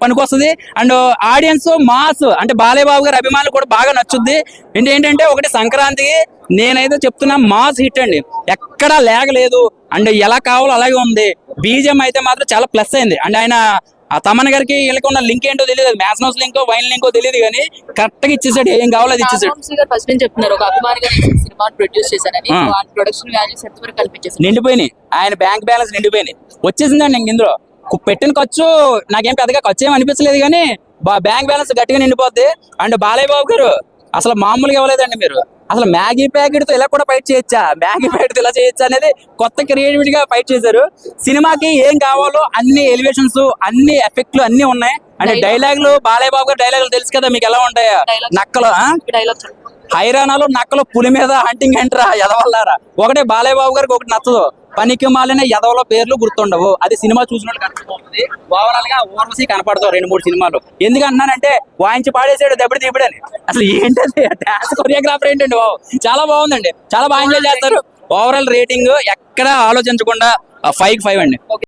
పనికొస్తుంది. And audience mass అంటే బాలయ్య బాబు గారి అభిమానులు కూడా బాగా నచ్చుద్ది. ఏంటంటే ఒకటి సంక్రాంతికి నేనైతే చెప్తున్నా మాస్ హిట్ అండి, ఎక్కడా లేగలేదు. అండ్ ఎలా కావాలో అలాగే ఉంది. బీజిఎం అయితే మాత్రం చాలా ప్లస్ అయింది. అండ్ ఆయన తమన్ గారికి వీళ్ళకి ఉన్న లింక్ ఏంటో తెలియదు, మ్యాథ్స్ నోస్ లింకో వైన్ లింకో తెలియదు, కానీ కరెక్ట్ గా ఇచ్చేసాడు, ఏం కావాలో అది ఇచ్చేసాడు. ఫస్ట్ నుంచి చెప్తున్నారు ఒక అభిమానిగా సినిమా ప్రొడ్యూస్ చేశారని, ప్రొడక్షన్ వాల్యూస్ ఎంతవరకు కల్పించేసారు? నిండిపోయినాయి, ఆయన బ్యాంక్ బ్యాలెన్స్ నిండిపోయినాయి, వచ్చేసిందండి. ఇంక ఇందులో పెట్టిన ఖర్చు నాకేం పెద్దగా ఖర్చు ఏం అనిపించలేదు, కానీ బ్యాంక్ బ్యాలెన్స్ గట్టిగా నిండిపోద్ది. అండ్ బాలయ్య బాబు గారు అసలు మామూలుగా ఇవ్వలేదండి. మీరు అసలు మ్యాగీ ప్యాకెట్ తో ఇలా కూడా ఫైట్ చేయొచ్చా, మ్యాగీ ప్యాకెట్ తో ఇలా చేయొచ్చా అనేది కొత్త క్రియేటివిటీ గా ఫైట్ చేశారు. సినిమాకి ఏం కావాలో అన్ని ఎలివేషన్స్, అన్ని ఎఫెక్ట్లు అన్ని ఉన్నాయి. అంటే డైలాగులు, బాలయ్య బాబు గారు డైలాగులు తెలుసు కదా మీకు ఎలా ఉంటాయా. నక్కలు హైరానాలు, నక్కలు పులి మీద హంటింగ్ ఎంట్రా ఎదవల్లారా. ఒకటే బాలయ్య బాబు గారికి ఒకటి నచ్చదు, పనికి మాలిన ఎదవల పేర్లు గుర్తుండవు. అది సినిమా చూసినట్టు కనిపిస్తుంది. ఓవరాల్ గా ఊర్వశి కనపడతావు 2-3 సినిమాలు. ఎందుకంటున్నానంటే వాయించి పాడేసాడు దెబ్బడి దిబ్బడని. అసలు ఏంటంటే డాన్స్ కొరియోగ్రాఫర్ ఏంటండి బాబు, చాలా బాగుందండి, చాలా బాగా ఎంజాయ్ చేస్తారు. ఓవరాల్ రేటింగ్ ఎక్కడా ఆలోచించకుండా 5/5 అండి.